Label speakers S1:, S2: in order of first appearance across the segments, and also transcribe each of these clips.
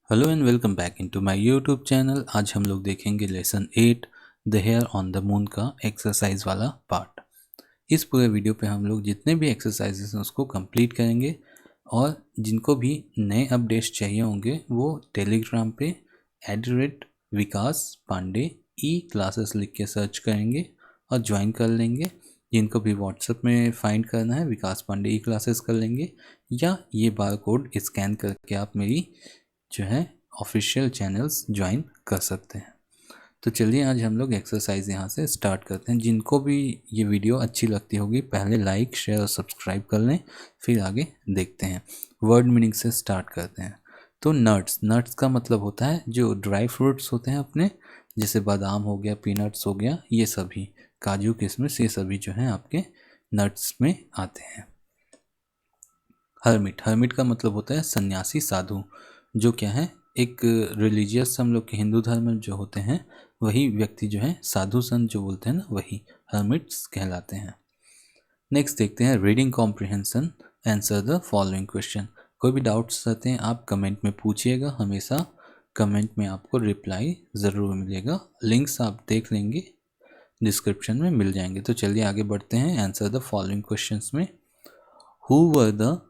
S1: Hello and welcome back into my YouTube channel. आज हम लोग देखेंगे lesson 8 the hare on the moon का एक्सरसाइज वाला पार्ट। इस पूरे वीडियो पे हम लोग जितने भी एक्सरसाइजेस हैं उसको कंप्लीट करेंगे और जिनको भी नए अपडेट्स चाहिए होंगे वो टेलीग्राम पे @विकास पांडे ई क्लासेस लिख के सर्च करेंगे और ज्वाइन कर लेंगे। जिनको भी व्हाट्सएप में फाइंड करना है विकास पांडे ई क्लासेस कर लेंगे, या ये बार कोड स्कैन करके आप मेरी जो है ऑफिशियल चैनल्स ज्वाइन कर सकते हैं। तो चलिए आज हम लोग एक्सरसाइज यहाँ से स्टार्ट करते हैं। जिनको भी ये वीडियो अच्छी लगती होगी पहले लाइक शेयर और सब्सक्राइब कर लें, फिर आगे देखते हैं। वर्ड मीनिंग से स्टार्ट करते हैं। तो नट्स का मतलब होता है जो ड्राई फ्रूट्स होते हैं अपने, जैसे बादाम हो गया, पीनट्स हो गया, ये सभी काजू किशमिश ये सभी जो हैं आपके नट्स में आते हैं। हर्मिट का मतलब होता है सन्यासी साधु, जो क्या है एक रिलीजियस, हम लोग के हिंदू धर्म में जो होते हैं वही व्यक्ति जो है साधु संत जो बोलते हैं ना, वही हर्मिट्स कहलाते हैं। नेक्स्ट देखते हैं reading comprehension, answer the following question. कोई भी डाउट्स रहते हैं आप कमेंट में पूछिएगा, हमेशा कमेंट में आपको रिप्लाई ज़रूर मिलेगा। लिंक्स आप देख लेंगे डिस्क्रिप्शन में मिल जाएंगे। तो चलिए आगे बढ़ते हैं आंसर द फॉलोइंग क्वेश्चंस में। Who were the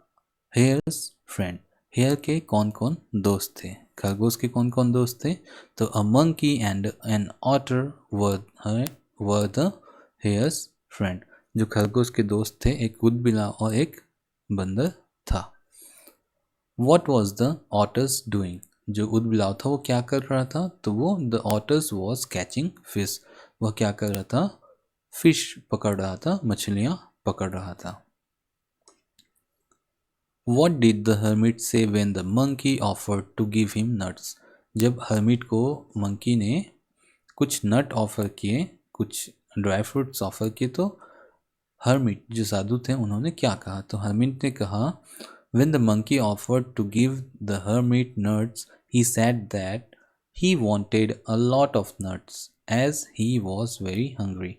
S1: hare's friend, hare के कौन कौन दोस्त थे, खरगोश के कौन कौन दोस्त थे? तो a monkey and an otter were the hare's friend, जो खरगोश के दोस्त थे एक उदबिलाव और एक बंदर था। What was the otters doing, जो उदबिलाव था वो क्या कर रहा था? तो वो the otters was catching fish, वह क्या कर रहा था? फिश पकड़ रहा था, मछलियां पकड़ रहा था। What did the hermit say when the monkey offered to give him nuts, जब हर्मिट को मंकी ने कुछ नट ऑफर किए, कुछ ड्राई फ्रूट्स ऑफर किए, तो हर्मिट जो साधु थे उन्होंने क्या कहा? तो हर्मिट ने कहा when the monkey offered to give the hermit nuts he said that he wanted a lot of nuts as he was very hungry।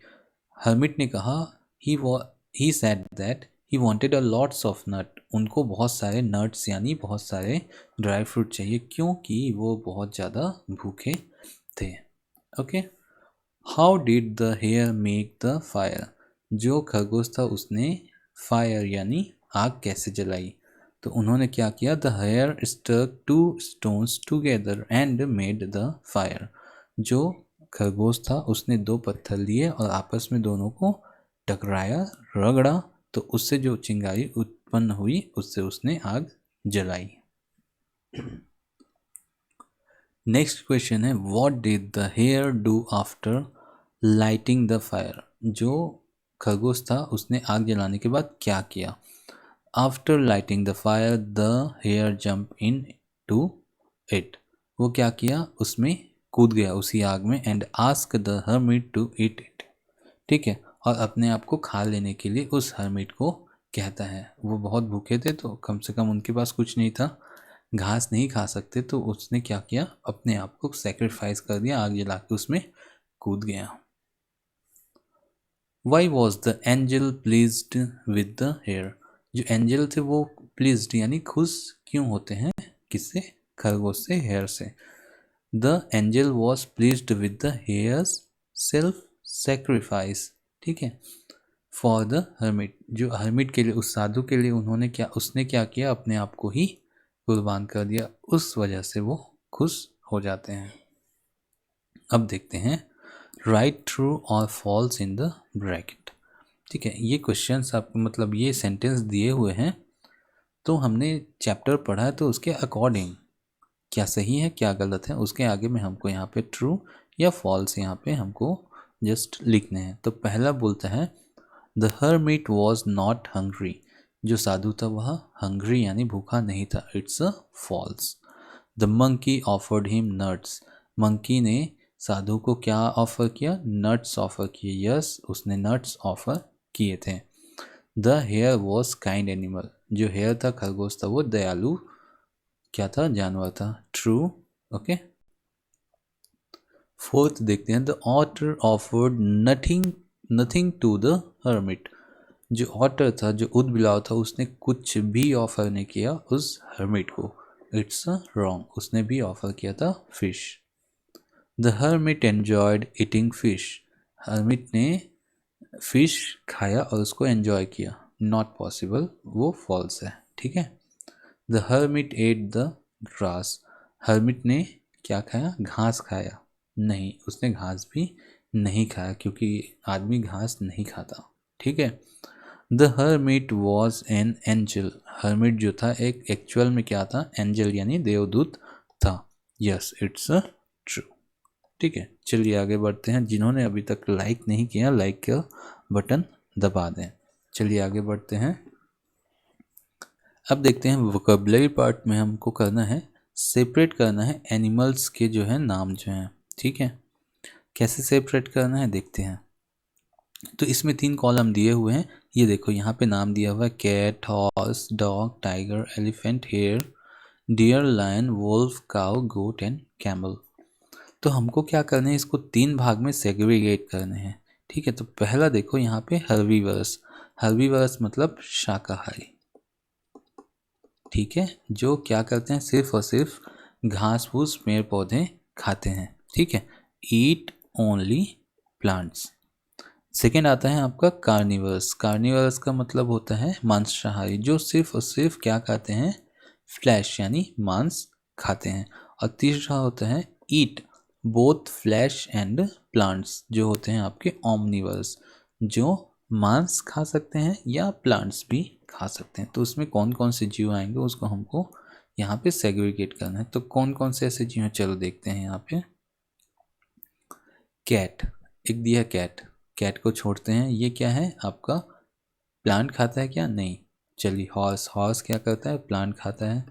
S1: Hermit ने कहा he said that he wanted a lots of nut, उनको बहुत सारे nuts यानी बहुत सारे dry fruit चाहिए क्योंकि वो बहुत ज़्यादा भूखे थे। Okay, how did the hair make the fire, जो खरगोश था उसने फायर यानी आग कैसे जलाई? तो उन्होंने क्या किया? The hare stuck 2 stones together and made the fire, जो खरगोश था उसने 2 पत्थर लिए और आपस में दोनों को टकराया, रगड़ा, तो उससे जो चिंगारी उत्पन्न हुई उससे उसने आग जलाई। नेक्स्ट क्वेश्चन है what did the hare do after lighting the fire, जो खरगोश था उसने आग जलाने के बाद क्या किया? After lighting the fire the hare jump in to it, वो क्या किया? उसमें कूद गया उसी आग में। And ask the hermit to eat it, ठीक है, और अपने आप को खा लेने के लिए उस हर्मिट को कहता है। वो बहुत भूखे थे तो कम से कम उनके पास कुछ नहीं था, घास नहीं खा सकते, तो उसने क्या किया? अपने आप को सेक्रीफाइस कर दिया, आग जला के उसमें कूद गया। Why was the angel pleased with the hare, जो एंजल थे वो प्लीज्ड यानी खुश क्यों होते हैं? किससे? खरगोश से, हेयर से। The angel was pleased with the hairs self sacrifice, ठीक है, फॉर द हर्मिट, जो हर्मिट के लिए, उस साधु के लिए उसने क्या किया? अपने आप को ही कुर्बान कर दिया, उस वजह से वो खुश हो जाते हैं। अब देखते हैं राइट ट्रू और फॉल्स इन द ब्रैकेट, ठीक है। ये क्वेश्चंस आपको मतलब ये सेंटेंस दिए हुए हैं तो हमने चैप्टर पढ़ा है तो उसके अकॉर्डिंग क्या सही है क्या गलत है उसके आगे में हमको यहाँ पे ट्रू या फॉल्स यहाँ पे हमको जस्ट लिखने हैं। तो पहला बोलता है the hermit was not hungry, जो साधु था वह हंग्री यानी भूखा नहीं था, it's a false. The monkey offered him nuts, monkey ने साधु को क्या ऑफर किया? नट्स ऑफर किए, यस उसने नट्स ऑफर किए थे। The hare was kind animal, जो हेयर था खरगोश था वो दयालु क्या था? जानवर था, ट्रू। ओके, फोर्थ देखते हैं the otter offered nothing to the hermit, जो ऑटर था, जो उदबिलाव था, उसने कुछ भी ऑफर नहीं किया उस हर्मिट को, इट्स रॉन्ग, उसने भी ऑफर किया था fish. The hermit enjoyed eating fish, hermit ने फिश खाया और उसको एंजॉय किया, नॉट पॉसिबल, वो फॉल्स है, ठीक है। The hermit at the grass, hermit ने क्या खाया, घास खाया, नहीं, उसने घास भी नहीं खाया क्योंकि आदमी घास नहीं खाता, ठीक है। The hermit was an angel, hermit जो था एक एक्चुअल में क्या था, एंजल यानी देवदूत था। यस इट्स ट्रू, ठीक है। चलिए आगे बढ़ते हैं, जिन्होंने अभी तक लाइक नहीं किया लाइक का बटन दबा दें। चलिए आगे बढ़ते हैं। अब देखते हैं वोकेबलरी पार्ट में हमको करना है, सेपरेट करना है एनिमल्स के जो है नाम जो हैं, ठीक है। कैसे सेपरेट करना है देखते हैं। तो इसमें 3 कॉलम दिए हुए हैं, ये देखो यहाँ पे नाम दिया हुआ है cat, horse, dog, tiger, elephant, hare, deer, lion, wolf, cow, goat and camel. तो हमको क्या करना है, इसको 3 भाग में सेग्रीगेट करने हैं, ठीक है। तो पहला देखो यहाँ पे हर्बीवर्स, हर्बीवर्स मतलब शाकाहारी, ठीक है, जो क्या करते हैं, सिर्फ और सिर्फ घास फूस पेड़ पौधे खाते हैं, ठीक है। Eat only plants. सेकेंड आता है आपका कार्निवर्स, कार्निवर्स का मतलब होता है मांसाहारी, जो सिर्फ और सिर्फ क्या खाते हैं, फ्लैश यानी मांस खाते हैं। और तीसरा होता है eat both flash and plants, जो होते हैं आपके ओमनिवर्स, जो मांस खा सकते हैं या प्लांट्स भी खा सकते हैं। तो उसमें कौन कौन से जीव आएंगे उसको हमको यहाँ पे सेग्रीगेट करना है। तो कौन कौन से ऐसे जीव हैं, चलो देखते हैं यहाँ पे। कैट, एक दिया कैट, कैट को छोड़ते हैं, ये क्या है आपका, प्लांट खाता है क्या, नहीं। चलिए हॉर्स, हॉर्स क्या करता है, प्लांट खाता है,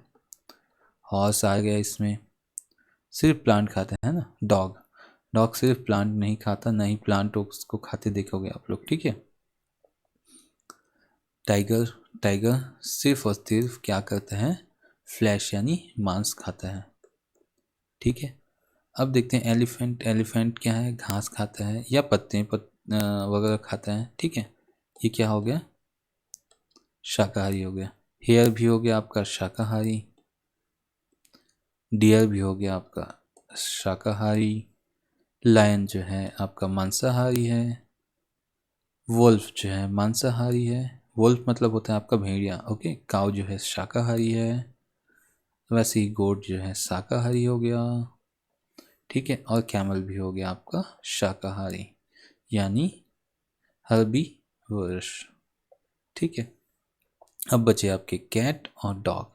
S1: हॉर्स आ गया इसमें, सिर्फ प्लांट खाता है ना। डॉग, डॉग सिर्फ प्लांट नहीं खाता, नहीं प्लांट उसको खाते देखोगे आप लोग, ठीक है। टाइगर, टाइगर सिर्फ और सिर्फ क्या करता है, फ्लैश यानी मांस खाता है, ठीक है। अब देखते हैं एलिफेंट, एलिफेंट क्या है, घास खाता है या पत्ते वगैरह खाता है, ठीक है। ये क्या हो गया, शाकाहारी हो गया। हेयर भी हो गया आपका शाकाहारी, डियर भी हो गया आपका शाकाहारी, लायन जो है आपका मांसाहारी है, वोल्फ जो है मांसाहारी है, वोल्फ मतलब होता है आपका भेड़िया, ओके। काऊ जो है शाकाहारी है, वैसे ही गोट जो है शाकाहारी हो गया, ठीक है। और कैमल भी हो गया आपका शाकाहारी यानी हर्बीवर्स, ठीक है। अब बचे आपके कैट और डॉग,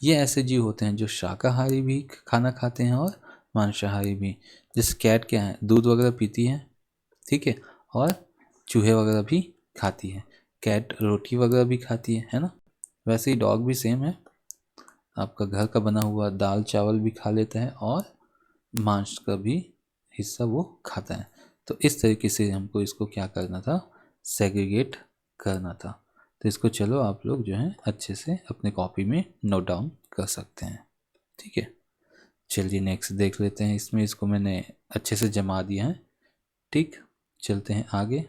S1: ये ऐसे जीव होते हैं जो शाकाहारी भी खाना खाते हैं और मांसाहारी भी। जैसे कैट क्या है, दूध वगैरह पीती है, ठीक है, और चूहे वगैरह भी खाती है। कैट रोटी वगैरह भी खाती है ना। वैसे ही डॉग भी सेम है, आपका घर का बना हुआ दाल चावल भी खा लेता है और मांस का भी हिस्सा वो खाता है। तो इस तरीके से हमको इसको क्या करना था, सेग्रीगेट करना था। तो इसको चलो आप लोग जो है अच्छे से अपने कॉपी में नोट डाउन कर सकते हैं, ठीक है। चलिए नेक्स्ट देख लेते हैं, इसमें इसको मैंने अच्छे से जमा दिया है, ठीक। चलते हैं आगे।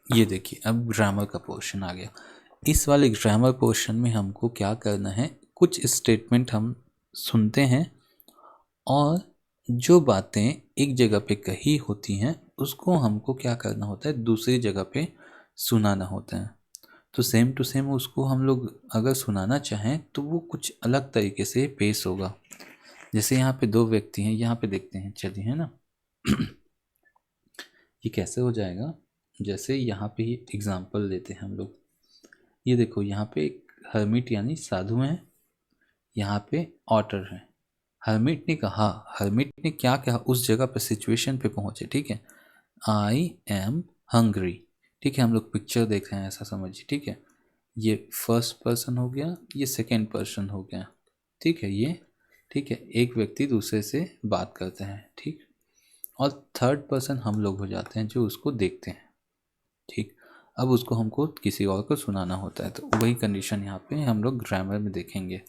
S1: ये देखिए अब ग्रामर का पोर्शन आ गया। इस वाले ग्रामर पोर्शन में हमको क्या करना है, कुछ स्टेटमेंट हम सुनते हैं और जो बातें एक जगह पे कही होती हैं उसको हमको क्या करना होता है, दूसरी जगह पे सुनाना होता है। तो सेम टू सेम उसको हम लोग अगर सुनाना चाहें तो वो कुछ अलग तरीके से पेश होगा। जैसे यहाँ पे 2 व्यक्ति हैं, यहाँ पे देखते हैं, चलिए, है ना। ये कैसे हो जाएगा, जैसे यहाँ पे ही एग्जाम्पल लेते हैं हम लोग। ये देखो यहाँ पे एक हर्मिट यानी साधु है, यहाँ पे ऑटर है। हर्मिट ने कहा, हर्मिट ने क्या कहा, उस जगह पे सिचुएशन पे पहुंचे, ठीक है। आई एम हंग्री, ठीक है, हम लोग पिक्चर देख रहे हैं ऐसा समझिए, ठीक है। ये फर्स्ट पर्सन हो गया, ये सेकेंड पर्सन हो गया, ठीक है। ये ठीक है, एक व्यक्ति दूसरे से बात करते हैं, ठीक। और थर्ड पर्सन हम लोग हो जाते हैं जो उसको देखते हैं, ठीक। अब उसको हमको किसी और को सुनाना होता है, तो वही कंडीशन यहाँ पे हम लोग ग्रामर में देखेंगे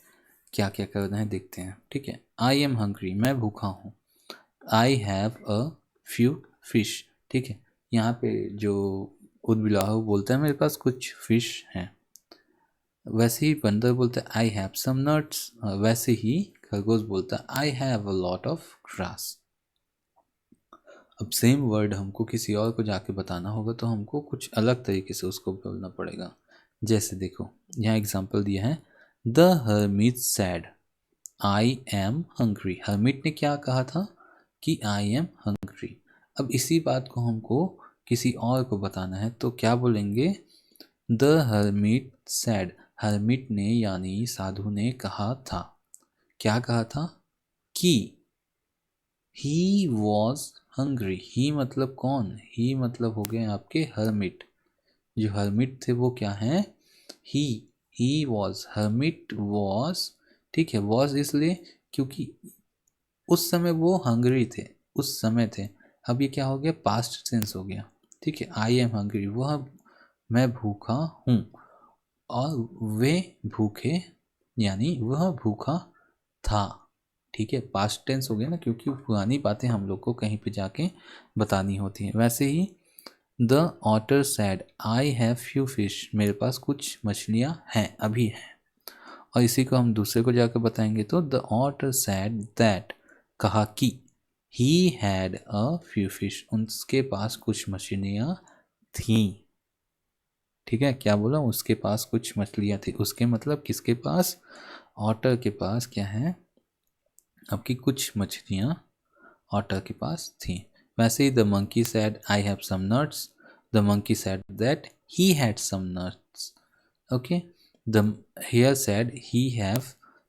S1: क्या क्या करना है, देखते हैं, ठीक है। आई एम हंग्री, मैं भूखा हूँ। I have a few fish, ठीक है। यहाँ पे जो उदबिलाव बोलता है मेरे पास कुछ फिश हैं। वैसे ही बंदर बोलता है आई हैव सम नट्स। वैसे ही खरगोश बोलता है I have a lot of grass. अब सेम वर्ड हमको किसी और को जाके बताना होगा तो हमको कुछ अलग तरीके से उसको बोलना पड़ेगा। जैसे देखो यहाँ एग्जांपल दिया है, the hermit sad I am hungry. Hermit ने क्या कहा था कि आई एम हंग्री। अब इसी बात को हमको किसी और को बताना है तो क्या बोलेंगे, द हर्मिट सैड। हर्मिट ने यानी साधु ने कहा था, क्या कहा था कि ही वॉज हंग्री। ही मतलब कौन, ही मतलब हो गए आपके हर्मिट। जो हर्मिट थे वो क्या हैं, ही वॉज, हर्मिट वॉज। ठीक है, वॉज इसलिए क्योंकि उस समय वो हंग्री थे, उस समय थे। अब ये क्या हो गया, पास्ट टेंस हो गया। ठीक है, आई एम हंग्री, वह मैं भूखा हूँ, और वे भूखे यानी वह भूखा था। ठीक है, पास्ट टेंस हो गया ना, क्योंकि पुरानी बातें हम लोग को कहीं पे जाके बतानी होती हैं। वैसे ही the otter said I have few fish. मेरे पास कुछ मछलियाँ हैं, अभी हैं। और इसी को हम दूसरे को जाकर बताएंगे तो द ऑटर सैड दैट, कहा कि he had a few fish, उसके पास कुछ मछलियाँ थीं। ठीक है, क्या बोला, उसके पास कुछ मछलियाँ थी। उसके मतलब किसके पास, ऑटर के पास क्या है, आपकी कुछ मछलियाँ ऑटर के पास थी। वैसे ही the monkey said I have some nuts, the monkey said that he had some nuts. Okay, the hare said he have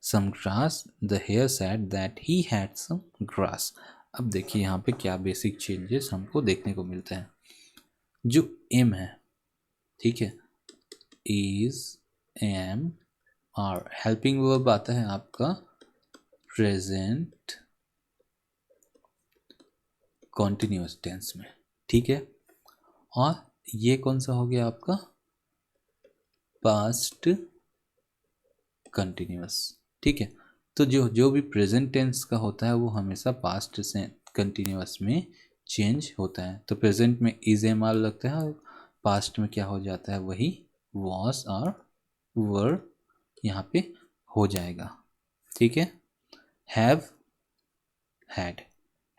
S1: some grass, the hare said that he had some grass. अब देखिए यहाँ पे क्या basic changes हमको देखने को मिलते हैं। जो एम है, ठीक है, is, am, are, helping verb आता है आपका प्रेजेंट कॉन्टिन्यूअस टेंस में। ठीक है, और ये कौन सा हो गया आपका, पास्ट कंटिन्यूअस। ठीक है, तो जो जो भी प्रेजेंट टेंस का होता है वो हमेशा पास्ट से कंटिन्यूअस में चेंज होता है। तो प्रेजेंट में इज, एम, आर लगता है, और पास्ट में क्या हो जाता है, वही वॉज और वर यहाँ पे हो जाएगा। ठीक है, हैव, हैड।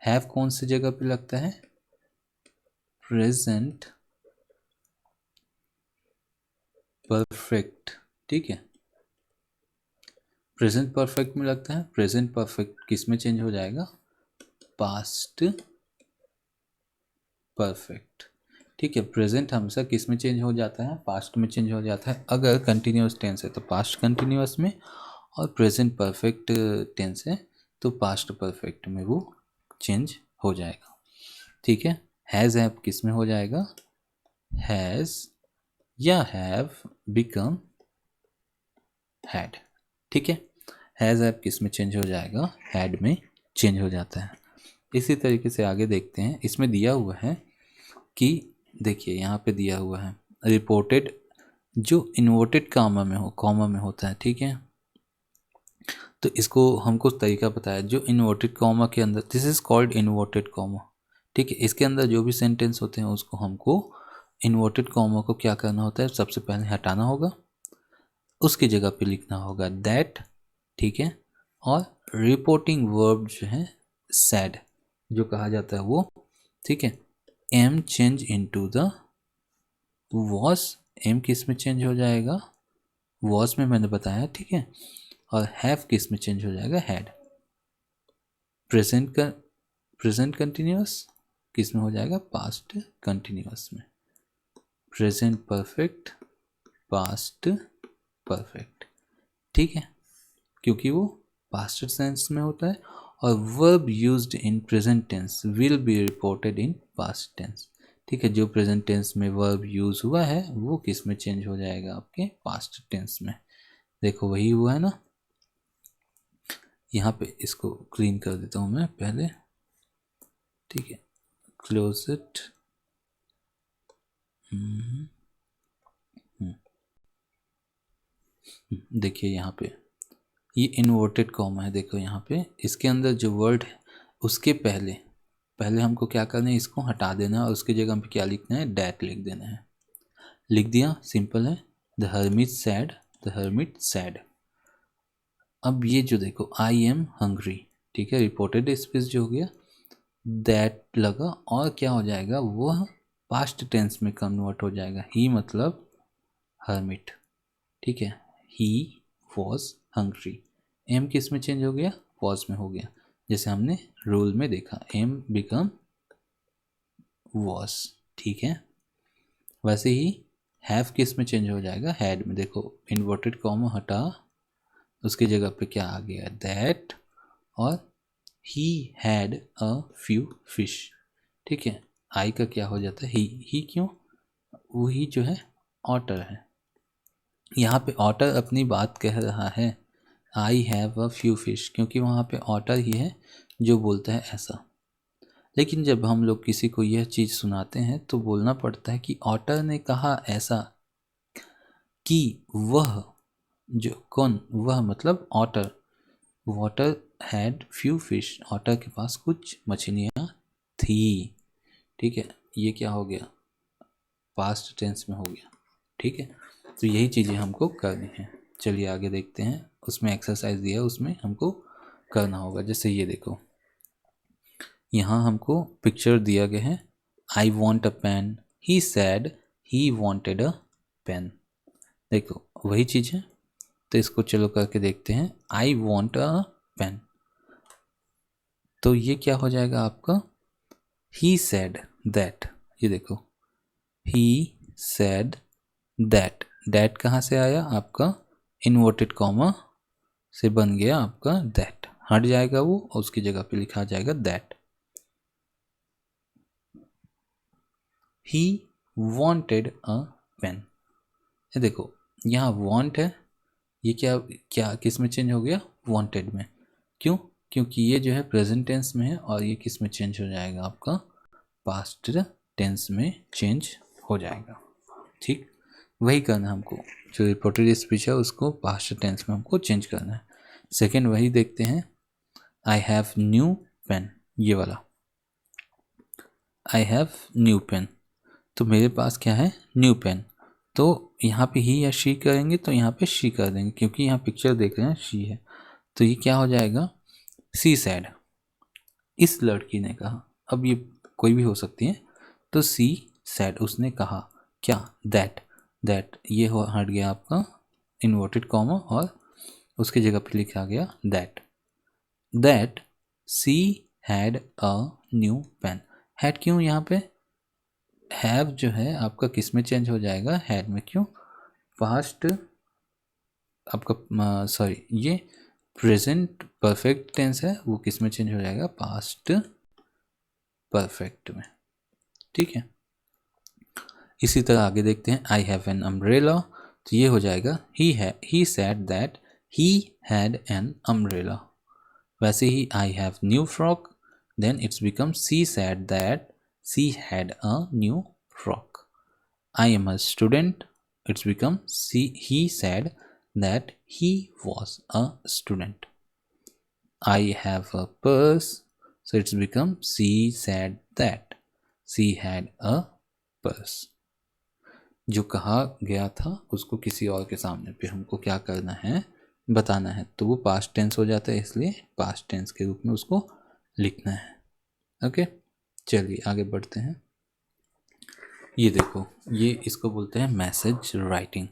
S1: हैव कौन सी जगह पे लगता है, प्रेजेंट परफेक्ट। ठीक है, प्रेजेंट परफेक्ट में लगता है। प्रेजेंट परफेक्ट किस में चेंज हो जाएगा, पास्ट परफेक्ट। ठीक है, प्रेजेंट हमेशा किस में चेंज हो जाता है, पास्ट में चेंज हो जाता है। अगर कंटिन्यूअस टेंस है तो पास्ट कंटिन्यूअस में, और प्रेजेंट परफेक्ट टेंस है तो पास्ट परफेक्ट में वो चेंज हो जाएगा। ठीक है, हैज़ हैव किस में हो जाएगा, हैज़ या हैव बिकम हैड। ठीक है, हैज़ हैव किस में चेंज हो जाएगा, हैड में चेंज हो जाता है। इसी तरीके से आगे देखते हैं। इसमें दिया हुआ है कि देखिए यहाँ पे दिया हुआ है रिपोर्टेड, जो इन्वर्टेड कॉमा में हो, कॉमा में होता है। ठीक है, तो इसको हमको तरीका पता है। जो इन्वर्टेड कॉमा के अंदर, this is called inverted comma. ठीक है, इसके अंदर जो भी सेंटेंस होते हैं उसको हमको इन्वर्टेड कॉमा को क्या करना होता है, सबसे पहले हटाना होगा, उसकी जगह पे लिखना होगा दैट। ठीक है, और रिपोर्टिंग वर्ब जो है सैड जो कहा जाता है वो। ठीक है, am change into the was. Am किस में चेंज हो जाएगा, वॉज में मैंने बताया। ठीक है, और हैव किस में चेंज हो जाएगा, हैड। प्रेजेंट कंटिन्यूअस किस में हो जाएगा, पास्ट कंटिन्यूअस में। Present perfect, past perfect. ठीक है, क्योंकि वो पास्ट टेंस में होता है, और verb used in present tense will be reported in past tense. ठीक है, जो प्रेजेंट टेंस में वर्ब यूज हुआ है वो किस में चेंज हो जाएगा, आपके पास्ट टेंस में। देखो वही हुआ है ना। यहाँ पे इसको क्लीन कर देता हूँ मैं पहले। ठीक है, क्लोज इट। देखिए यहाँ पे ये इन्वर्टेड कॉमा है। देखो यहाँ पे इसके अंदर जो वर्ड है उसके पहले पहले हमको क्या करना है, इसको हटा देना है, और उसकी जगह पे क्या लिखना है, डैट लिख देना है। लिख दिया, सिंपल है। The hermit sad, the hermit sad. अब ये जो देखो आई एम हंग्री, ठीक है, रिपोर्टेड स्पीच जो हो गया, दैट लगा और क्या हो जाएगा, वह पास्ट टेंस में कन्वर्ट हो जाएगा। ही मतलब हर्मिट, ठीक है। ही वॉज हंग्री, एम किस में चेंज हो गया, वॉज में हो गया, जैसे हमने रूल में देखा, एम बिकम वॉज, ठीक है। वैसे ही हैव किस में चेंज हो जाएगा, हैड में। देखो इन्वर्टेड कॉमा हटा, उसकी जगह पे क्या आ गया, दैट, और he had a few fish, ठीक है। आई का क्या हो जाता है, ही क्यों, वही जो है ऑटर है। यहाँ पे ऑटर अपनी बात कह रहा है, I have a few fish, क्योंकि वहाँ पे ऑटर ही है जो बोलता है ऐसा। लेकिन जब हम लोग किसी को यह चीज़ सुनाते हैं तो बोलना पड़ता है कि ऑटर ने कहा ऐसा, कि वह, जो कौन, वह मतलब otter, otter had few fish, otter के पास कुछ मछलियाँ थी, ठीक है। ये क्या हो गया, पास्ट टेंस में हो गया, ठीक है। तो यही चीज़ें हमको करनी है। चलिए आगे देखते हैं, उसमें एक्सरसाइज दिया है, उसमें हमको करना होगा। जैसे ये देखो, यहाँ हमको पिक्चर दिया गया है, I want a pen, he said he wanted a pen. देखो वही चीज़ है, तो इसको चलो करके देखते हैं। आई वॉन्ट अ पेन, तो ये क्या हो जाएगा आपका, ही सैड दैट, ये देखो ही सैड दैट, दैट कहाँ से आया आपका, इन्वर्टेड कॉमा से बन गया आपका दैट, हट जाएगा वो और उसकी जगह पे लिखा जाएगा that. He wanted a pen, ये देखो यहाँ वॉन्ट है, ये क्या क्या किस में चेंज हो गया, वॉन्टेड में। क्यों, क्योंकि ये जो है प्रेजेंट टेंस में है, और ये किस में चेंज हो जाएगा आपका, पास्ट टेंस में चेंज हो जाएगा, ठीक। वही करना है हमको, जो रिपोर्टेड स्पीच है उसको पास्ट टेंस में हमको चेंज करना है। सेकेंड वही देखते हैं, आई हैव न्यू पेन, ये वाला, आई हैव न्यू पेन, तो मेरे पास क्या है, न्यू पेन। तो यहाँ पे ही या शी करेंगे तो यहाँ पे शी कर देंगे, क्योंकि यहाँ पिक्चर देख रहे हैं शी है, तो ये क्या हो जाएगा, सी सैड, इस लड़की ने कहा। अब ये कोई भी हो सकती है, तो सी सैड, उसने कहा क्या, दैट, दैट ये हो हट गया आपका इन्वर्टेड कॉमा, और उसकी जगह पे लिखा गया that, that she had a new pen. Had क्यों, यहाँ पे हैव जो है आपका किस में चेंज हो जाएगा, हैड में। क्यों, पास्ट आपका सॉरी, ये प्रेजेंट परफेक्ट टेंस है, वो किस में चेंज हो जाएगा, पास्ट परफेक्ट में, ठीक है। इसी तरह आगे देखते हैं, आई हैव एन अम्ब्रेला, तो ये हो जाएगा he said that he had an umbrella. वैसे ही I have new frock, then its become she said that she had a new frock. I am a student, its become he said that he was a student. I have a purse, so it's become she said that she had a purse। जो कहा गया था उसको किसी और के सामने पे हमको क्या करना है, बताना है, तो वो पास्ट टेंस हो जाता है, इसलिए पास्ट टेंस के रूप में उसको लिखना है। ओके, चलिए आगे बढ़ते हैं। ये देखो, ये इसको बोलते हैं मैसेज राइटिंग,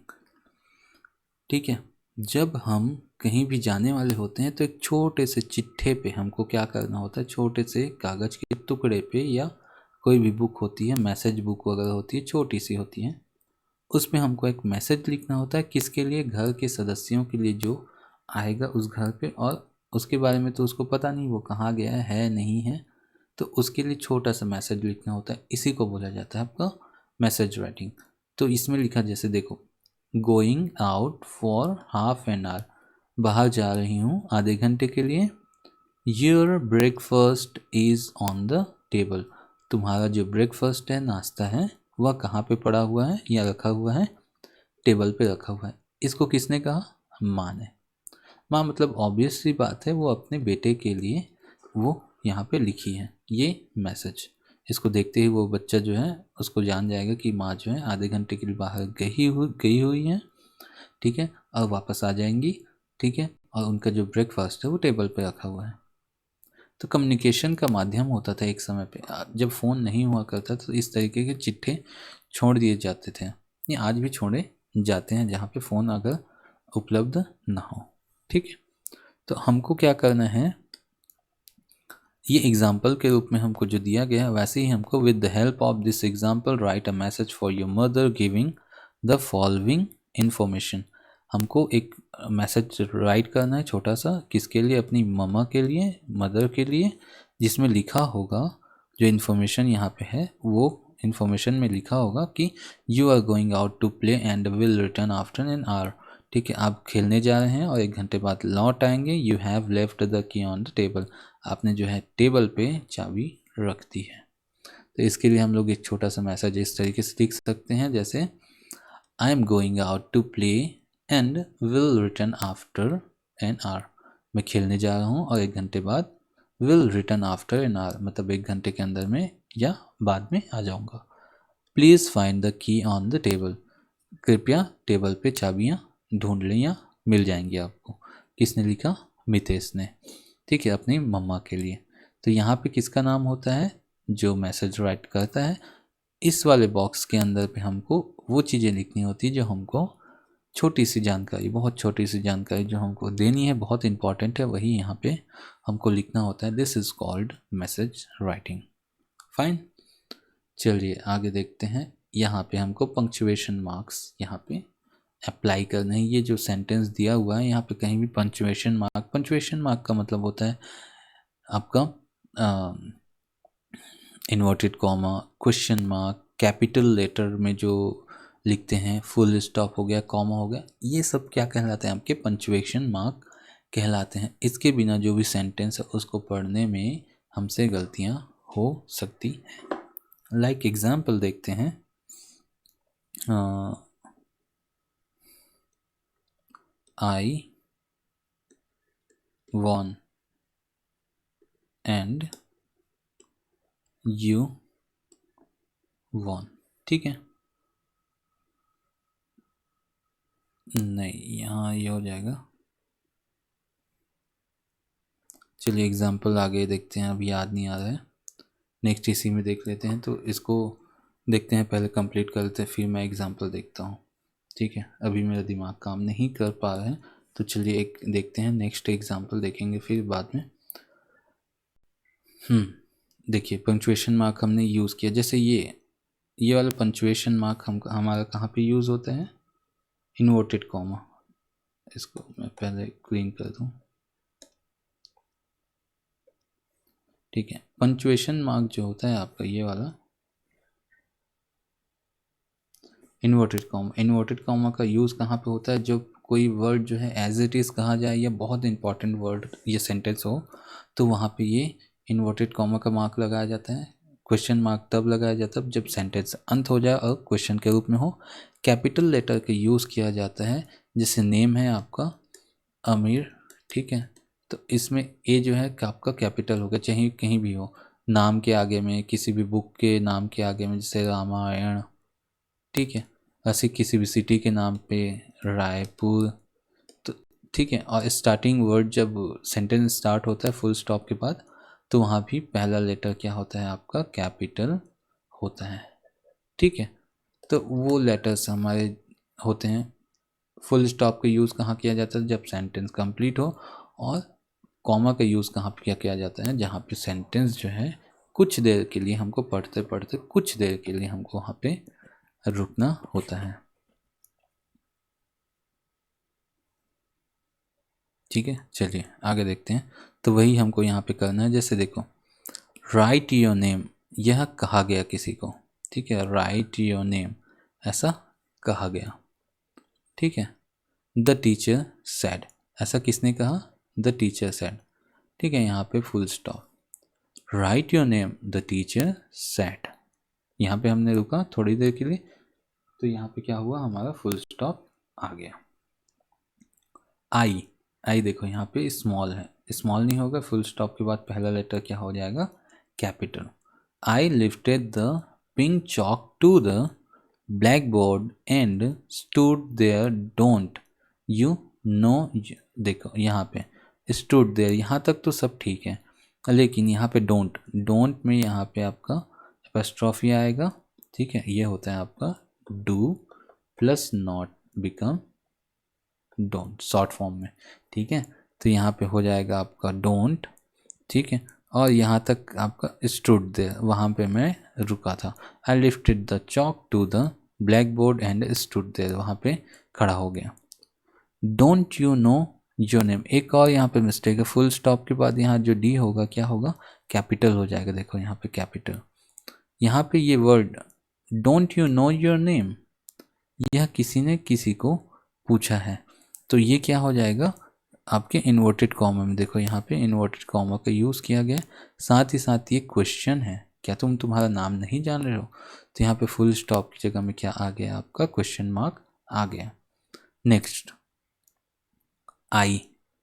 S1: ठीक है। जब हम कहीं भी जाने वाले होते हैं तो एक छोटे से चिट्ठे पे हमको क्या करना होता है, छोटे से कागज़ के टुकड़े पे, या कोई भी बुक होती है, मैसेज बुक वगैरह होती है, छोटी सी होती है, उसमें हमको एक मैसेज लिखना होता है, किसके लिए, घर के सदस्यों के लिए जो आएगा उस घर पे, और उसके बारे में तो उसको पता नहीं वो कहाँ गया है नहीं है, तो उसके लिए छोटा सा मैसेज लिखना होता है, इसी को बोला जाता है आपका मैसेज राइटिंग। तो इसमें लिखा, जैसे देखो, going out for half an hour, बाहर जा रही हूँ आधे घंटे के लिए। Your breakfast is on the table, तुम्हारा जो ब्रेकफास्ट है, नाश्ता है, वह कहाँ पे पड़ा हुआ है या रखा हुआ है, टेबल पे रखा हुआ है। इसको किसने कहा, माँ ने। माँ मतलब ऑब्वियस सी बात है, वो अपने बेटे के लिए वो यहाँ पे लिखी है ये मैसेज। इसको देखते ही वो बच्चा जो है उसको जान जाएगा कि माँ जो है आधे घंटे के लिए बाहर गई हुई है, ठीक है, और वापस आ जाएंगी, ठीक है, और उनका जो ब्रेकफास्ट है वो टेबल पे रखा हुआ है। तो कम्युनिकेशन का माध्यम होता था एक समय पे, जब फ़ोन नहीं हुआ करता तो इस तरीके के चिट्ठे छोड़ दिए जाते थे, ये आज भी छोड़े जाते हैं जहाँ पे फ़ोन अगर उपलब्ध ना हो, ठीक है। तो हमको क्या करना है, ये एग्जाम्पल के रूप में हमको जो दिया गया है वैसे ही हमको with the help of this example right a message for your mother giving the following information. हमको एक मैसेज राइट करना है छोटा सा, किसके लिए, अपनी मम्मा के लिए, मदर के लिए, जिसमें लिखा होगा, जो इन्फॉर्मेशन यहाँ पे है वो इन्फॉर्मेशन में लिखा होगा कि you are going out to play and will return after an hour, ठीक है, आप खेलने जा रहे हैं और 1 घंटे बाद लौट आएंगे। You have left the key on the table, आपने जो है टेबल पे चाबी रख दी है। तो इसके लिए हम लोग एक छोटा सा मैसेज इस तरीके से लिख सकते हैं, जैसे I am going out to play and will return after an hour, मैं खेलने जा रहा हूँ और 1 घंटे बाद will return after an hour, मतलब 1 घंटे के अंदर में या बाद में आ जाऊँगा। Please find the key on the table, कृपया टेबल पे चाबियाँ ढूंढ लें या मिल जाएंगी आपको। किसने लिखा, मितेश ने, ठीक है, अपनी मम्मा के लिए। तो यहाँ पे किसका नाम होता है, जो मैसेज राइट करता है। इस वाले बॉक्स के अंदर पे हमको वो चीज़ें लिखनी होती है जो हमको छोटी सी जानकारी, बहुत छोटी सी जानकारी जो हमको देनी है, बहुत इंपॉर्टेंट है, वही यहाँ पे हमको लिखना होता है। This is called message writing. Fine, चलिए आगे देखते हैं। यहाँ पे हमको पंक्चुएशन मार्क्स यहाँ पे अप्लाई करना है। ये जो सेंटेंस दिया हुआ है यहाँ पे कहीं भी पंक्चुएशन मार्क का मतलब होता है आपका inverted comma, question mark, capital letter में जो लिखते हैं, फुल स्टॉप हो गया, कॉमा हो गया, ये सब क्या कहलाते हैं, आपके पंक्चुएशन मार्क कहलाते हैं। इसके बिना जो भी सेंटेंस है उसको पढ़ने में हमसे गलतियाँ हो सकती हैं। लाइक एग्जाम्पल देखते हैं, I won and you won, ठीक है, नहीं यहाँ ये हो जाएगा। चलिए एग्जाम्पल आगे देखते हैं, अभी याद नहीं आ रहा है, नेक्स्ट इसी में देख लेते हैं। तो इसको देखते हैं, पहले कंप्लीट कर लेते हैं फिर मैं एग्जाम्पल देखता हूँ, ठीक है, अभी मेरा दिमाग काम नहीं कर पा रहा है। तो चलिए एक देखते हैं, नेक्स्ट एग्जाम्पल देखेंगे फिर बाद में। देखिए पंक्चुएशन मार्क हमने यूज़ किया, जैसे ये वाला पंक्चुएशन मार्क हमारा कहाँ पे यूज़ होता है, इन्वर्टेड कॉमा। इसको मैं पहले क्लीन कर दूँ, ठीक है। पंक्चुएशन मार्क जो होता है आपका ये वाला इन्वर्टेड कॉमा का यूज़ कहाँ पे होता है, जब कोई वर्ड जो है एज इट इज़ कहा जाए या बहुत इंपॉर्टेंट वर्ड ये सेंटेंस हो, तो वहाँ पे ये इन्वर्टेड कॉमा का मार्क लगाया जाता है। क्वेश्चन मार्क तब लगाया जाता है जब सेंटेंस अंत हो जाए और क्वेश्चन के रूप में हो। कैपिटल लेटर का यूज़ किया जाता है, जैसे नेम है आपका अमीर, ठीक है, तो इसमें ए जो है आपका कैपिटल होगा, चाहे कहीं भी हो, नाम के आगे में, किसी भी बुक के नाम के आगे में, जैसे रामायण, ठीक है, ऐसे किसी भी सिटी के नाम पे रायपुर, तो ठीक है। और स्टार्टिंग वर्ड जब सेंटेंस स्टार्ट होता है फुल स्टॉप के बाद, तो वहाँ भी पहला लेटर क्या होता है आपका, कैपिटल होता है, ठीक है। तो वो लेटर्स हमारे होते हैं। फुल स्टॉप का यूज़ कहाँ किया जाता है, जब सेंटेंस कंप्लीट हो, और कॉमा का यूज़ कहाँ पे क्या किया जाता है, जहाँ पे सेंटेंस जो है कुछ देर के लिए हमको पढ़ते पढ़ते कुछ देर के लिए हमको वहाँ पे रुकना होता है, ठीक है। चलिए आगे देखते हैं। तो वही हमको यहाँ पे करना है, जैसे देखो राइट योर नेम, यह कहा गया किसी को, ठीक है, राइट योर नेम ऐसा कहा गया, ठीक है। द टीचर सेड, ऐसा किसने कहा, द टीचर सेड, ठीक है, यहाँ पे full stop. Right your name the teacher said, यहाँ पे हमने रुका थोड़ी देर के लिए, तो यहाँ पे क्या हुआ, हमारा फुल स्टॉप आ गया। आई देखो यहाँ पे स्मॉल है, स्मॉल नहीं होगा, फुल स्टॉप के बाद पहला लेटर क्या हो जाएगा, capital. I lifted the pink chalk to the blackboard and stood there. Don't you know? देखो यहाँ पे stood there, यहाँ तक तो सब ठीक है, लेकिन यहाँ पे don't में यहाँ पे आपका apostrophe आएगा, ठीक है। ये होता है आपका do plus not become don't, short form में, ठीक है। तो यहाँ पे हो जाएगा आपका डोंट, ठीक है। और यहाँ तक आपका स्टूड देयर, वहाँ पे मैं रुका था। I lifted the chalk to the blackboard and stood there, वहाँ पे खड़ा हो गया। Don't you know your name, एक और यहाँ पे मिस्टेक है, फुल स्टॉप के बाद यहाँ जो डी होगा क्या होगा, कैपिटल हो जाएगा। देखो यहाँ पे कैपिटल, यहाँ पे ये word don't you know your name, यह किसी ने किसी को पूछा है, तो ये क्या हो जाएगा आपके इन्वर्टेड कॉमा में। देखो यहाँ पे इन्वर्टेड कॉमा का यूज़ किया गया, साथ ही साथ ये क्वेश्चन है, क्या तुम तुम्हारा नाम नहीं जान रहे हो। तो यहाँ पे फुल स्टॉप की जगह में क्या आ गया आपका, क्वेश्चन मार्क आ गया। नेक्स्ट आई,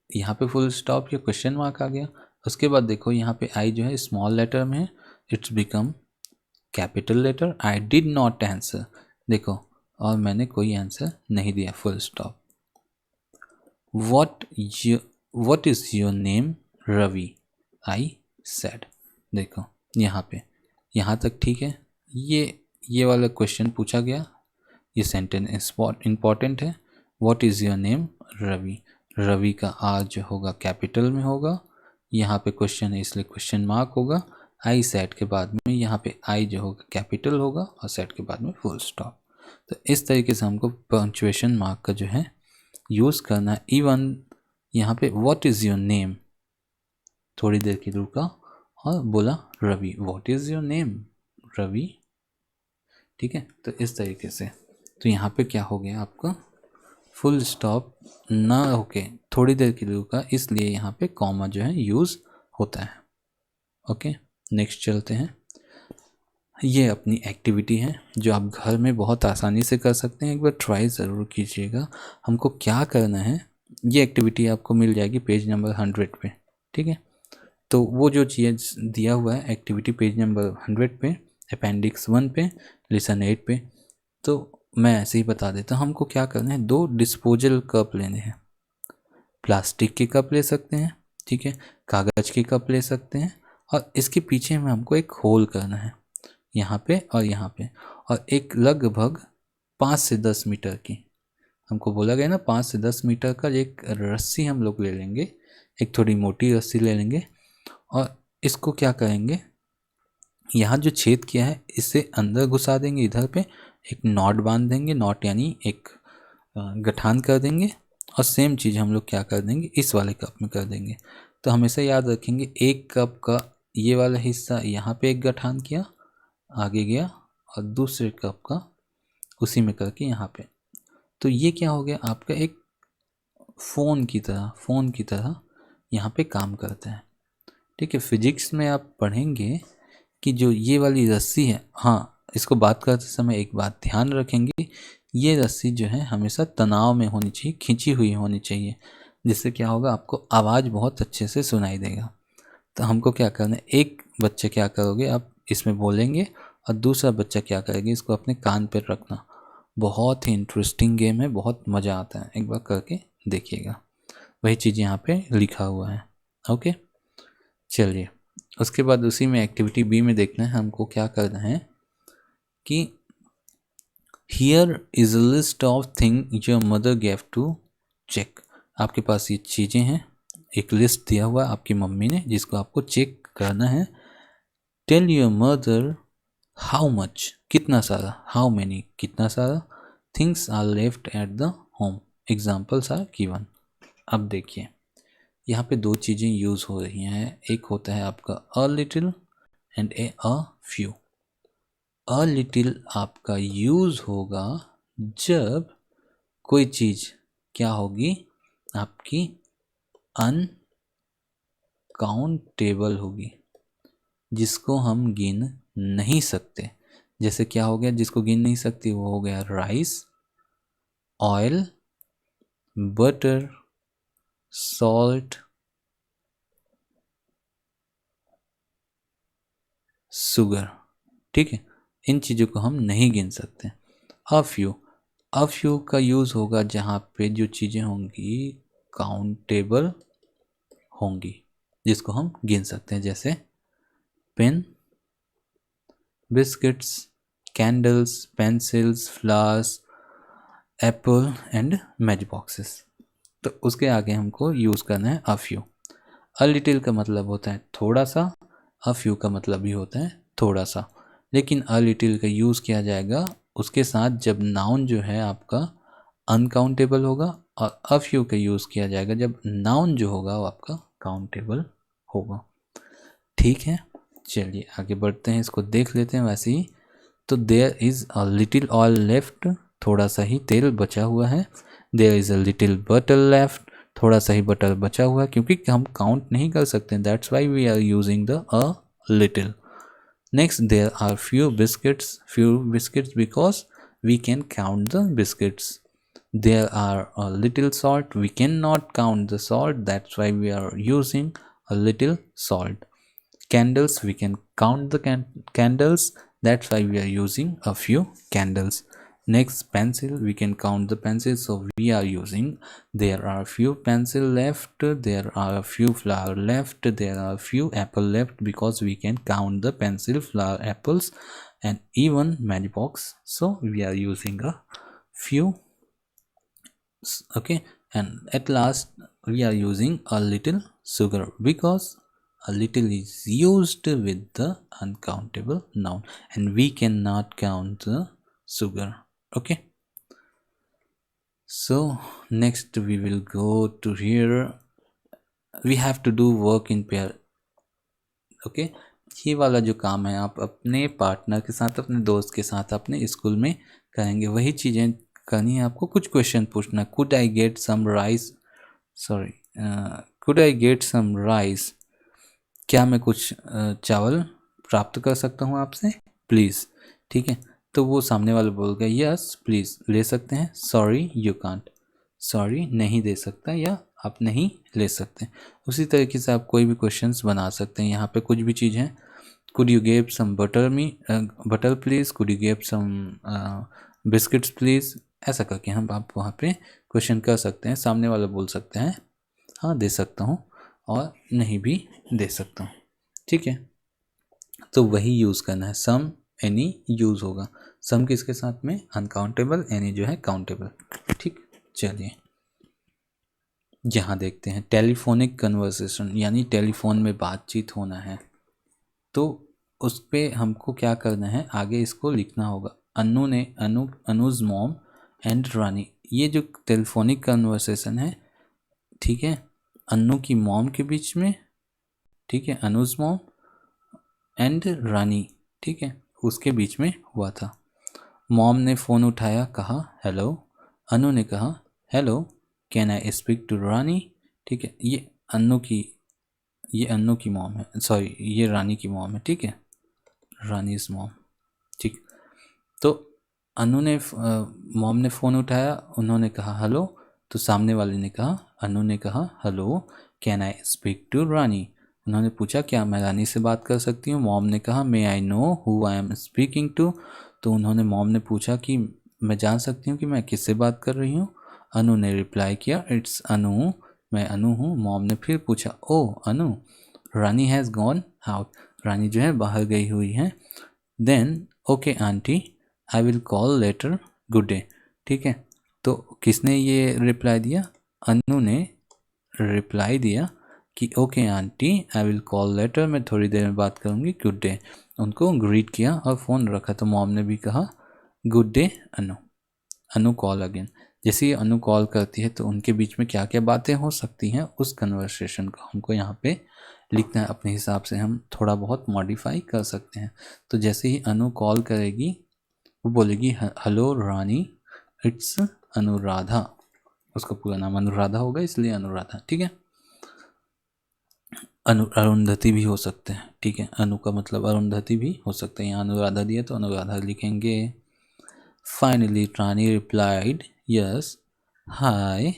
S1: यहाँ पे फुल स्टॉप या क्वेश्चन मार्क आ गया। उसके बाद देखो यहाँ पे आई जो है स्मॉल लेटर में है, it's become capital letter. I did not answer, देखो, और मैंने कोई आंसर नहीं दिया, full stop. What is your name? Ravi, I said। देखो यहाँ पे, यहाँ तक ठीक है। ये वाला क्वेश्चन पूछा गया, ये सेंटेंस इम्पॉर्टेंट है। What is your name? Ravi, Ravi का आर जो होगा कैपिटल में होगा, यहाँ पे क्वेश्चन है इसलिए क्वेश्चन मार्क होगा। आई सेट के बाद में यहाँ पे आई जो होगा कैपिटल होगा और सेट के बाद में फुल स्टॉप। तो इस तरीके से हमको पंक्चुएशन मार्क का जो है यूज़ करना है। इवन यहाँ पे व्हाट इज़ योर नेम, थोड़ी देर के रुका और बोला Ravi, what is your name Ravi, ठीक है। तो इस तरीके से, तो यहाँ पे क्या हो गया आपका, फुल स्टॉप ना होके थोड़ी देर के लिए रुका, इसलिए यहाँ पे कॉमा जो है यूज़ होता है। ओके, नेक्स्ट चलते हैं। ये अपनी एक्टिविटी है जो आप घर में बहुत आसानी से कर सकते हैं, एक बार ट्राई ज़रूर कीजिएगा। हमको क्या करना है, ये एक्टिविटी आपको मिल जाएगी पेज नंबर 100 पे, ठीक है। तो वो जो चीज़ दिया हुआ है एक्टिविटी पेज नंबर 100 पे, अपेंडिक्स 1 पे, लेसन 8 पे। तो मैं ऐसे ही बता देता हूँ, हमको क्या करना है, 2 डिस्पोजल कप लेने हैं। प्लास्टिक के कप ले सकते हैं, ठीक है, कागज़ के कप ले सकते हैं, और इसके पीछे में हमको एक होल करना है, यहाँ पे और यहाँ पे, और एक लगभग 5 से 10 मीटर की, हमको बोला गया ना 5 से 10 मीटर का एक रस्सी हम लोग ले लेंगे, एक थोड़ी मोटी रस्सी ले लेंगे, और इसको क्या करेंगे, यहाँ जो छेद किया है इसे अंदर घुसा देंगे, इधर पे एक नॉट बांध देंगे, नॉट यानी एक गठान कर देंगे, और सेम चीज़ हम लोग क्या कर देंगे इस वाले कप में कर देंगे। तो हमेशा याद रखेंगे, एक कप का ये वाला हिस्सा यहाँ पे एक गठान किया, आगे गया, और दूसरे कप का उसी में करके यहाँ पे। तो ये क्या हो गया आपका, एक फ़ोन की तरह यहाँ पे काम करता है, ठीक है। फिजिक्स में आप पढ़ेंगे कि जो ये वाली रस्सी है, हाँ, इसको बात करते समय एक बात ध्यान रखेंगे, ये रस्सी जो है हमेशा तनाव में होनी चाहिए, खींची हुई होनी चाहिए, जिससे क्या होगा आपको आवाज़ बहुत अच्छे से सुनाई देगा। तो हमको क्या करना है, एक बच्चे क्या करोगे आप इसमें बोलेंगे, और दूसरा बच्चा क्या करेगा इसको अपने कान पर रखना। बहुत ही इंटरेस्टिंग गेम है, बहुत मज़ा आता है, एक बार करके देखिएगा। वही चीज़ यहाँ पे लिखा हुआ है। ओके, चलिए, उसके बाद उसी में एक्टिविटी बी में देखना है हमको क्या करना है कि here is a list of thing your mother gave to check. आपके पास ये चीज़ें हैं, एक लिस्ट दिया हुआ है आपकी मम्मी ने जिसको आपको चेक करना है। Tell your mother how much, कितना सारा, हाउ मैनी, कितना सारा, things are left at the home, examples are given. अब देखिए यहाँ पे 2 चीज़ें यूज़ हो रही हैं, एक होता है आपका a little and a few. A little आपका यूज़ होगा जब कोई चीज़ क्या होगी आपकी अनकाउंटेबल होगी, जिसको हम गिन नहीं सकते। जैसे क्या हो गया जिसको गिन नहीं सकती, वो हो गया rice, oil, butter, salt, sugar, ठीक है। इन चीज़ों को हम नहीं गिन सकते। अ फ्यू का यूज़ होगा जहाँ पे जो चीज़ें होंगी काउंटेबल होंगी, जिसको हम गिन सकते हैं, जैसे pen, biscuits, candles, pencils, flowers, apple and match boxes. तो उसके आगे हमको यूज़ करना है अ फ्यू। अ लिटिल का मतलब होता है थोड़ा सा, अ फ्यू का मतलब भी होता है थोड़ा सा, लेकिन अ लिटिल का यूज़ किया जाएगा उसके साथ जब नाउन जो है आपका अनकाउंटेबल होगा, और अ फ्यू का यूज़ किया जाएगा जब नाउन जो होगा वो आपका काउंटेबल होगा, ठीक है। चलिए आगे बढ़ते हैं, इसको देख लेते हैं वैसे ही। तो there is a little oil left, थोड़ा सा ही तेल बचा हुआ है। There is a little butter left, थोड़ा सा ही बटर बचा हुआ है, क्योंकि हम काउंट नहीं कर सकते, that's why we are using the a little. Next, there are few biscuits because we can count the biscuits. There are a little salt, we cannot count the salt, that's why we are using a little salt. Candles, we can count the candles, that's why we are using a few candles. Next, pencil, we can count the pencils, so we are using there are few pencil left, there are a few flower left, there are few apple left, because we can count the pencil, flower, apples and even matchbox, so we are using a few. Okay, and at last we are using a little sugar because a little is used with the uncountable noun and we cannot count the sugar. Okay, so next we will go to here, we have to do work in pair. Okay, ये वाला जो काम है आप अपने partner के साथ, अपने दोस्त के साथ अपने स्कूल में करेंगे, वही चीज़ें करनी है आपको। कुछ क्वेश्चन पूछना, could I get some rice, sorry, could I get some rice, क्या मैं कुछ चावल प्राप्त कर सकता हूँ आपसे, प्लीज़, ठीक है। तो वो सामने वाला बोल गया यस प्लीज़, ले सकते हैं। सॉरी यू कांट, सॉरी नहीं दे सकता या आप नहीं ले सकते। उसी तरीके से आप कोई भी क्वेश्चंस बना सकते हैं। यहाँ पे कुछ भी चीज़ है, could you gave some butter please, could you gave some biscuits please, ऐसा करके हम आप वहाँ पे क्वेश्चन कर सकते हैं। सामने वाला बोल सकते हैं हाँ दे सकता हूँ और नहीं भी दे सकता हूँ, ठीक है। तो वही यूज़ करना है, सम एनी यूज़ होगा। सम किसके साथ में, अनकाउंटेबल, एनी जो है काउंटेबल, ठीक। चलिए यहाँ देखते हैं, टेलीफोनिक कन्वर्सेशन यानी टेलीफोन में बातचीत होना है, तो उस पर हमको क्या करना है, आगे इसको लिखना होगा। अनुज मॉम एंड रानी, ये जो टेलीफोनिक कन्वर्सेशन है, ठीक है, अन्नू की मॉम के बीच में, ठीक है, अनुज मॉम एंड रानी, ठीक है, उसके बीच में हुआ था। मॉम ने फ़ोन उठाया, कहा हेलो, अनु ने कहा hello, can I speak to Rani, ठीक है। ये अन्नू की मॉम है, सॉरी ये रानी की मॉम है, ठीक है, रानी इज मॉम, ठीक। तो मॉम ने फ़ोन उठाया, उन्होंने कहा हेलो, तो सामने वाले ने कहा, अनु ने कहा hello, can I speak to Rani, उन्होंने पूछा क्या मैं रानी से बात कर सकती हूँ। मॉम ने कहा may I know who I am speaking to, तो मॉम ने पूछा कि मैं जान सकती हूँ कि मैं किससे बात कर रही हूँ। अनु ने रिप्लाई किया इट्स अनु, मैं अनु हूँ। मॉम ने फिर पूछा oh Anu, Rani has gone out, Rani जो है बाहर गई हुई है। Then okay aunty I will call later, good day, ठीक है। तो किसने ये रिप्लाई दिया, अनु ने रिप्लाई दिया कि okay aunty I will call later, मैं थोड़ी देर में बात करूँगी, गुड डे, उनको ग्रीट किया और फ़ोन रखा। तो मॉम ने भी कहा गुड डे अनु कॉल अगेन। जैसे ही अनु कॉल करती है तो उनके बीच में क्या क्या बातें हो सकती हैं, उस कन्वर्सेशन को हमको यहाँ पे लिखना है। अपने हिसाब से हम थोड़ा बहुत मॉडिफाई कर सकते हैं। तो जैसे ही अनु कॉल करेगी वो बोलेगी हेलो रानी इट्स अनुराधा, उसका पूरा नाम अनुराधा होगा इसलिए अनुराधा, ठीक है। अरुंधति भी हो सकते हैं, ठीक है, अनु का मतलब अरुंधति भी हो सकते हैं, यहाँ अनुराधा दिया तो अनुराधा लिखेंगे। Finally Rani replied yes hi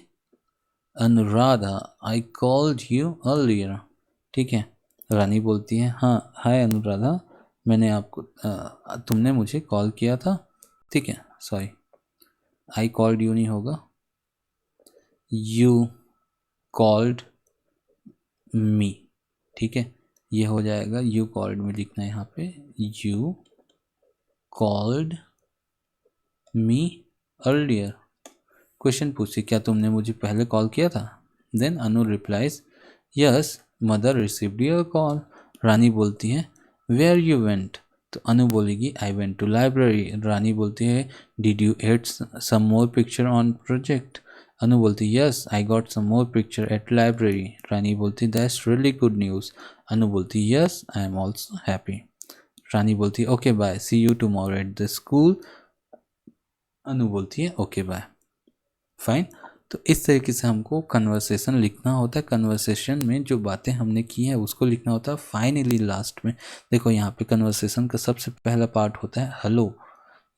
S1: Anuradha I called you earlier, ठीक है। रानी बोलती है हाँ हाय अनुराधा, मैंने आपको तुमने मुझे कॉल किया था, ठीक है, सॉरी आई कॉल्ड यू नहीं होगा, यू कॉल्ड मी, ठीक है, ये हो जाएगा यू कॉल्ड मी लिखना है यहाँ पे, you called me earlier. Question पूछिए क्या तुमने मुझे पहले कॉल किया था? Then Anu replies yes mother received your call. Rani बोलती है वेयर यू वेंट, तो अनु बोलेगी I went to library. Rani बोलती है did you add some more picture on project, Anu बोलती है yes I got some more picture at library. Rani बोलती है that's really good news, Anu बोलती है yes I am also happy. Rani बोलती है okay bye see you tomorrow at the school, Anu बोलती है ओके बाय। फाइन। तो इस तरीके से हमको कन्वर्सेशन लिखना होता है, कन्वर्सेशन में जो बातें हमने की हैं उसको लिखना होता है। फाइनली लास्ट में देखो यहाँ पे कन्वर्सेशन का सबसे पहला पार्ट होता है हेलो,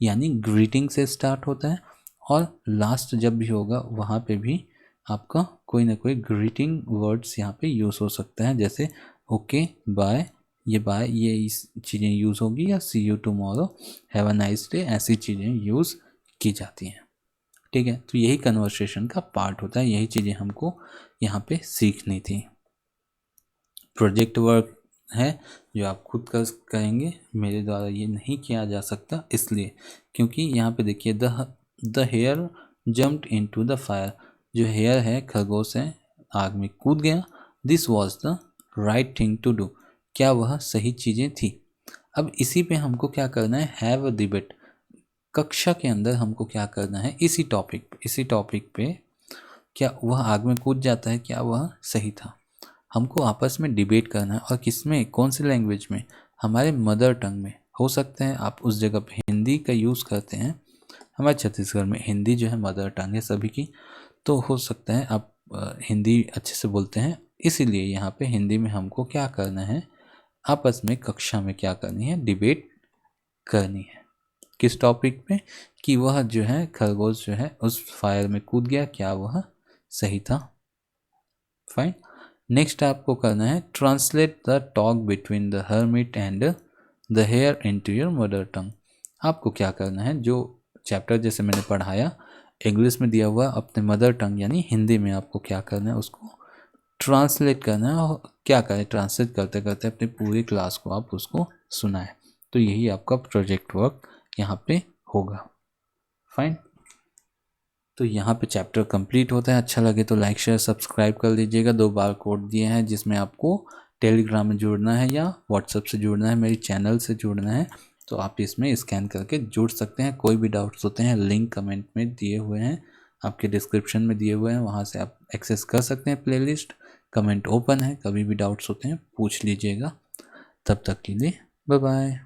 S1: यानी ग्रीटिंग से स्टार्ट होता है, और लास्ट जब भी होगा वहाँ पे भी आपका कोई ना कोई ग्रीटिंग वर्ड्स यहाँ पे यूज़ हो सकता है, जैसे ओके बाय, ये इस चीज़ें यूज़ होगी, या see you tomorrow, have a nice day, ऐसी चीज़ें यूज़ की जाती हैं, ठीक है। तो यही कन्वर्सेशन का पार्ट होता है, यही चीज़ें हमको यहाँ पे सीखनी थी। प्रोजेक्ट वर्क है जो आप खुद करेंगे, मेरे द्वारा ये नहीं किया जा सकता इसलिए क्योंकि यहाँ पे देखिए the hare jumped into the fire, जो हेयर है खरगोश है आग में कूद गया, this was the right thing to do, क्या वह सही चीज़ें थी। अब इसी पे हमको क्या करना है, हैव अ डिबेट, कक्षा के अंदर हमको क्या करना है, इसी टॉपिक पे क्या वह आग में कूद जाता है, क्या वह सही था, हमको आपस में डिबेट करना है। और किस में, कौन सी लैंग्वेज में, हमारे मदर टंग में। हो सकता है आप उस जगह पे हिंदी का यूज़ करते हैं, हमारे छत्तीसगढ़ में हिंदी जो है मदर टंग है सभी की, तो हो सकता है आप हिंदी अच्छे से बोलते हैं, इसीलिए यहाँ पे हिंदी में हमको क्या करना है, आपस में कक्षा में क्या करनी है, डिबेट करनी है। किस टॉपिक पे, कि वह जो है खरगोश जो है उस फायर में कूद गया, क्या वह सही था। फाइन। नेक्स्ट आपको करना है translate the talk between the hermit and the hare into your mother tongue. आपको क्या करना है, जो चैप्टर जैसे मैंने पढ़ाया इंग्लिश में दिया हुआ, अपने मदर टंग यानी हिंदी में आपको क्या करना है, उसको ट्रांसलेट करना है, और क्या करें ट्रांसलेट करते करते अपनी पूरी क्लास को आप उसको सुनाएं। तो यही आपका प्रोजेक्ट वर्क यहाँ पे होगा। फाइन। तो यहाँ पे चैप्टर कंप्लीट होता है। अच्छा लगे तो लाइक शेयर सब्सक्राइब कर लीजिएगा। 2 बार कोड दिए हैं जिसमें आपको टेलीग्राम में जुड़ना है या व्हाट्सएप से जुड़ना है, मेरी चैनल से जुड़ना है, तो आप इसमें स्कैन करके जुड़ सकते हैं। कोई भी डाउट्स होते हैं लिंक कमेंट में दिए हुए हैं, आपके डिस्क्रिप्शन में दिए हुए हैं, वहाँ से आप एक्सेस कर सकते हैं प्लेलिस्ट। कमेंट ओपन है, कभी भी डाउट्स होते हैं पूछ लीजिएगा। तब तक के लिए बाय बाय।